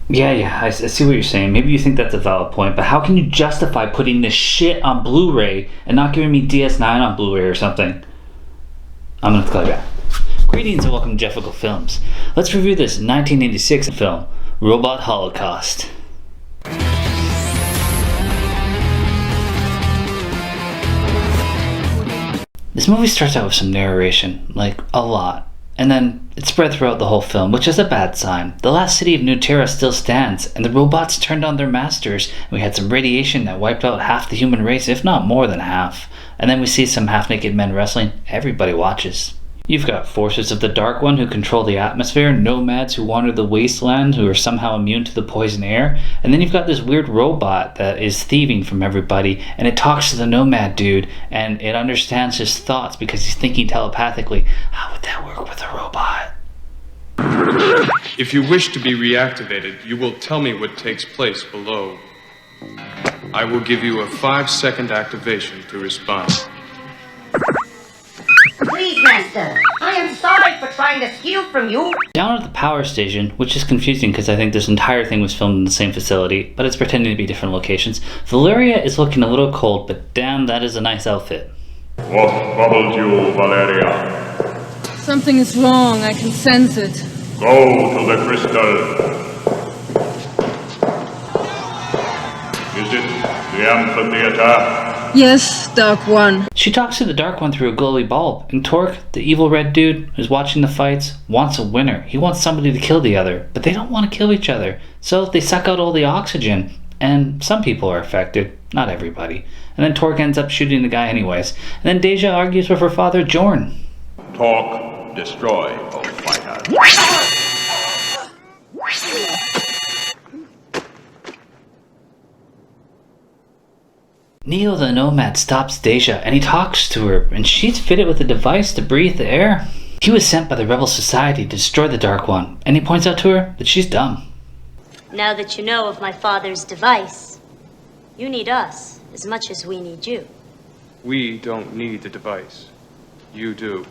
Yeah, I see what you're saying. Maybe you think that's a valid point, but how can you justify putting this shit on Blu-ray and not giving me DS9 on Blu-ray or something? I'm gonna call you back. Greetings and welcome to Jefficho Films. Let's review this 1986 film, Robot Holocaust. This movie starts out with some narration, like a lot. And then it's spread throughout the whole film, which is a bad sign. The last city of New Terra still stands, and the robots turned on their masters. We had some radiation that wiped out half the human race, if not more than half. And then we see some half-naked men wrestling. Everybody watches. You've got forces of the Dark One who control the atmosphere, nomads who wander the wasteland who are somehow immune to the poison air, and then you've got this weird robot that is thieving from everybody, and it talks to the nomad dude, and it understands his thoughts because he's thinking telepathically. How would that work with a robot? If you wish to be reactivated, you will tell me what takes place below. I will give you a 5-second activation to respond. Please, Master, I am sorry for trying to steal from you. Down at the power station, which is confusing because I think this entire thing was filmed in the same facility, but it's pretending to be different locations, Valeria is looking a little cold, but damn, that is a nice outfit. What troubled you, Valeria? Something is wrong, I can sense it. Go to the crystal. Is it the amphitheater? Yes, Dark One. She talks to the Dark One through a glowy bulb, and Torque, the evil red dude who's watching the fights, wants a winner. He wants somebody to kill the other, but they don't want to kill each other, so they suck out all the oxygen, and some people are affected, not everybody. And then Torque ends up shooting the guy anyways, and then Deeja argues with her father, Jorn. Talk, destroy, O fighter. Neo the Nomad stops Deeja and he talks to her, and she's fitted with a device to breathe the air. He was sent by the Rebel Society to destroy the Dark One, and he points out to her that she's dumb. Now that you know of my father's device, you need us as much as we need you. We don't need the device. You do.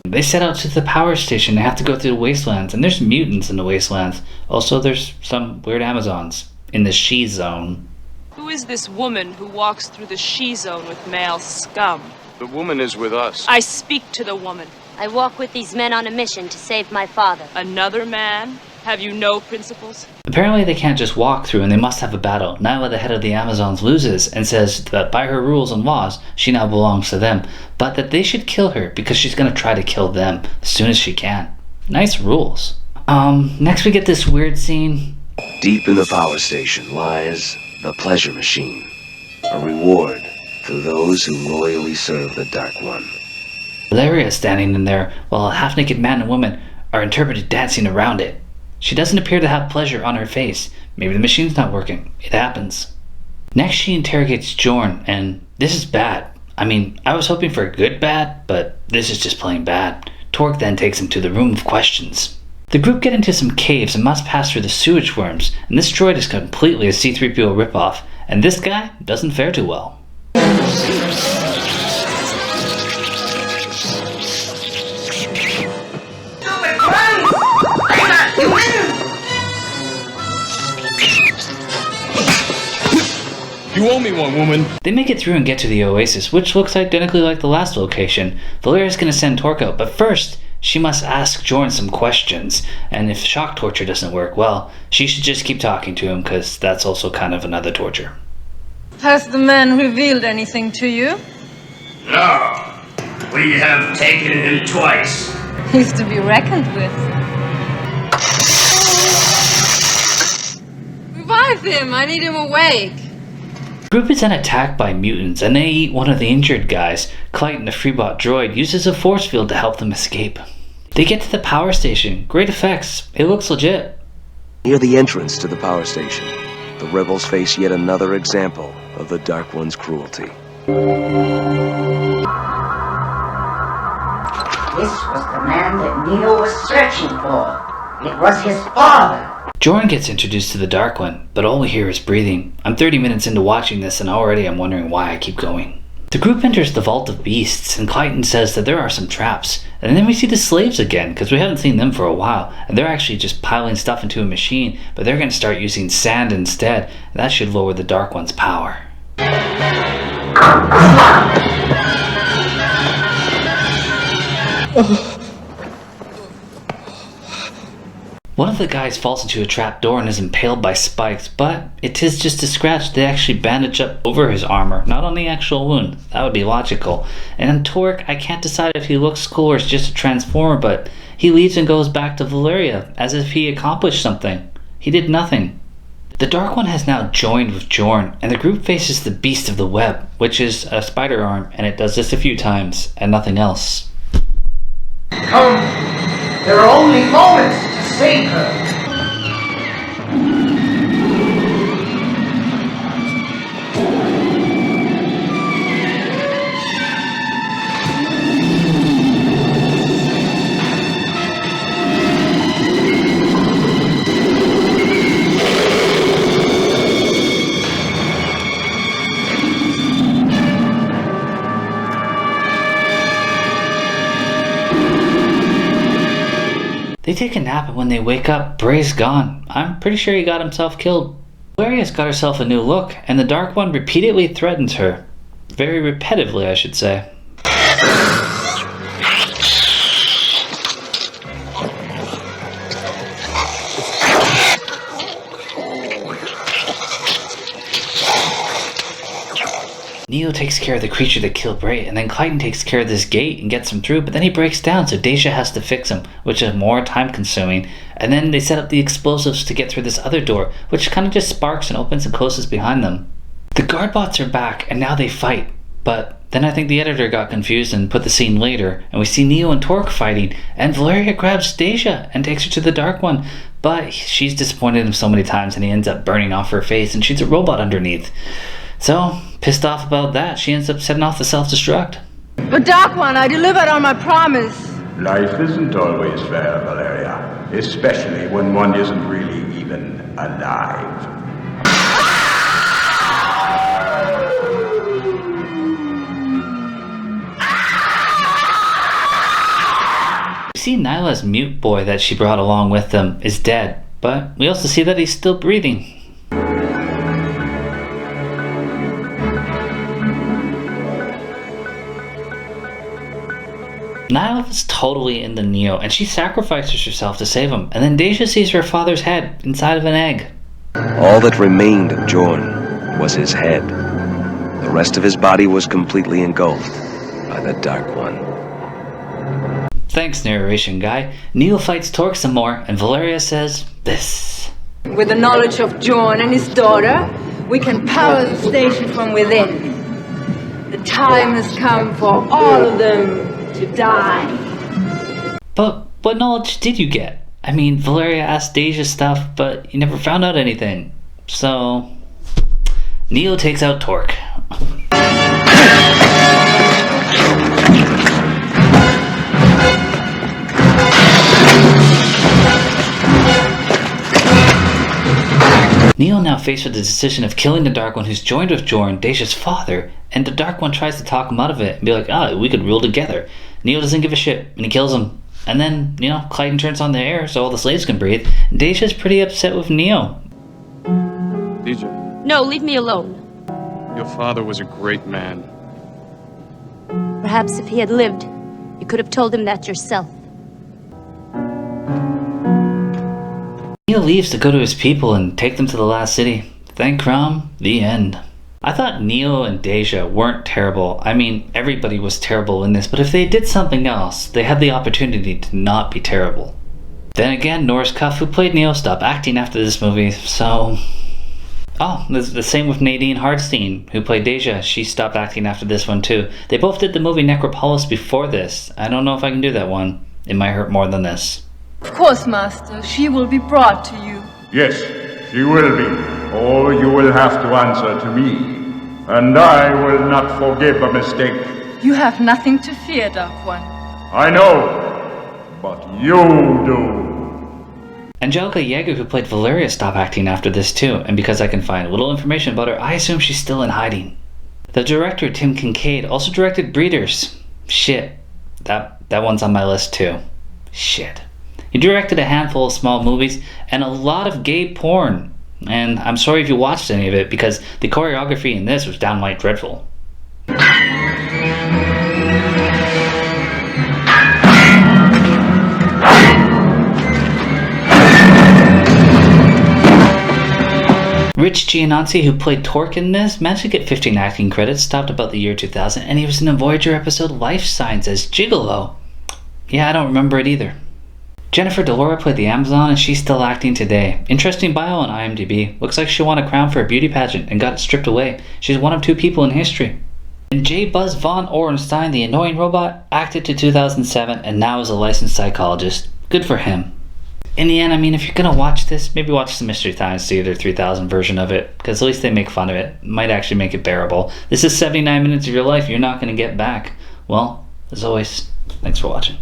They set out to the power station. They have to go through the wastelands, and there's mutants in the wastelands. Also, there's some weird Amazons in the she zone. Who is this woman who walks through the she-zone with male scum? The woman is with us. I speak to the woman. I walk with these men on a mission to save my father. Another man? Have you no principles? Apparently they can't just walk through and they must have a battle. Nyla, the head of the Amazons, loses and says that by her rules and laws, she now belongs to them, but that they should kill her because she's going to try to kill them as soon as she can. Nice rules. Next we get this weird scene. Deep in the power station lies the pleasure machine, a reward to those who loyally serve the Dark One. Valeria is standing in there while a half-naked man and woman are interpreted dancing around it. She doesn't appear to have pleasure on her face. Maybe the machine's not working. It happens. Next she interrogates Jorn, and this is bad. I mean, I was hoping for a good bad, but this is just plain bad. Torque then takes him to the room of questions. The group get into some caves and must pass through the sewage worms, and this droid is completely a C-3PO ripoff, and this guy doesn't fare too well. You owe me one, woman. They make it through and get to the oasis, which looks identically like the last location. Valeria's gonna send Torque out, but first, she must ask Jorn some questions, and if shock torture doesn't work, well, she should just keep talking to him, because that's also kind of another torture. Has the man revealed anything to you? No. We have taken him twice. He's to be reckoned with. Revive him! I need him awake! The group is then attacked by mutants, and they eat one of the injured guys. Clayton, the Freebot droid, uses a force field to help them escape. They get to the power station. Great effects. It looks legit. Near the entrance to the power station, the rebels face yet another example of the Dark One's cruelty. This was the man that Neo was searching for. It was his father. Jorn gets introduced to the Dark One, but all we hear is breathing. I'm 30 minutes into watching this and already I'm wondering why I keep going. The group enters the Vault of Beasts, and Clayton says that there are some traps. And then we see the slaves again, because we haven't seen them for a while, and they're actually just piling stuff into a machine, but they're going to start using sand instead, and that should lower the Dark One's power. One of the guys falls into a trap door and is impaled by spikes, but it is just a scratch. They actually bandage up over his armor, not on the actual wound. That would be logical. And on Torque, I can't decide if he looks cool or is just a transformer, but he leaves and goes back to Valeria, as if he accomplished something. He did nothing. The Dark One has now joined with Jorn, and the group faces the Beast of the Web, which is a spider arm, and it does this a few times, and nothing else. Come, there are only moments to save her. They take a nap, and when they wake up, Bray's gone. I'm pretty sure he got himself killed. Valeria's got herself a new look, and the Dark One repeatedly threatens her. Very repetitively, I should say. Neo takes care of the creature that killed Bray, and then Clayton takes care of this gate and gets him through, but then he breaks down, so Deeja has to fix him, which is more time consuming. And then they set up the explosives to get through this other door, which kind of just sparks and opens and closes behind them. The guard bots are back, and now they fight, but then I think the editor got confused and put the scene later, and we see Neo and Torque fighting, and Valeria grabs Deeja and takes her to the Dark One, but she's disappointed him so many times and he ends up burning off her face and shoots a robot underneath. So, pissed off about that, she ends up setting off the self-destruct. But Dark One, I delivered on my promise. Life isn't always fair, Valeria. Especially when one isn't really even alive. We see Nyla's mute boy that she brought along with them is dead, but we also see that he's still breathing. Nyla is totally into Neo, and she sacrifices herself to save him, and then Deeja sees her father's head inside of an egg. All that remained of Jorn was his head. The rest of his body was completely engulfed by the Dark One. Thanks, narration guy. Neo fights Torque some more, and Valeria says this. With the knowledge of Jorn and his daughter, we can power the station from within. The time has come for all of them to die. But what knowledge did you get? I mean, Valeria asked Deeja stuff, but you never found out anything. So, Neo takes out Torque. Neo now faced with the decision of killing the Dark One who's joined with Jorn, Deeja's father, and the Dark One tries to talk him out of it and be like, we could rule together. Neo doesn't give a shit, and he kills him. And then, Clayton turns on the air so all the slaves can breathe. Deeja's pretty upset with Neo. Deeja, No, leave me alone. your father was a great man. Perhaps if he had lived, you could have told him that yourself. Neo leaves to go to his people and take them to the last city. Thank Crom, the end. I thought Neo and Deeja weren't terrible. I mean, everybody was terrible in this, but if they did something else, they had the opportunity to not be terrible. Then again, Norris Cuff, who played Neo, stopped acting after this movie, so... Oh, the same with Nadine Hart, who played Deeja. She stopped acting after this one too. They both did the movie Necropolis before this. I don't know if I can do that one. It might hurt more than this. Of course, Master, she will be brought to you. Yes, she will be. Or you will have to answer to me. And I will not forgive a mistake. You have nothing to fear, Dark One. I know, but you do. Angelica Yeager, who played Valeria, stopped acting after this too, and because I can find little information about her, I assume she's still in hiding. The director, Tim Kincaid, also directed Breeders. Shit. That one's on my list too. Shit. He directed a handful of small movies and a lot of gay porn. And I'm sorry if you watched any of it, because the choreography in this was downright dreadful. Rich Giannanzi, who played Torque in this, managed to get 15 acting credits, stopped about the year 2000, and he was in a Voyager episode Life Signs as Gigolo. Yeah, I don't remember it either. Jennifer Delora played the Amazon, and she's still acting today. Interesting bio on IMDb. Looks like she won a crown for a beauty pageant and got it stripped away. She's one of 2 people in history. And J. Buzz von Orenstein, the annoying robot, acted to 2007 and now is a licensed psychologist. Good for him. In the end, I mean, if you're gonna watch this, maybe watch the Mystery Science Theater 3000 version of it, because at least they make fun of it. Might actually make it bearable. This is 79 minutes of your life you're not gonna get back. Well, as always, thanks for watching.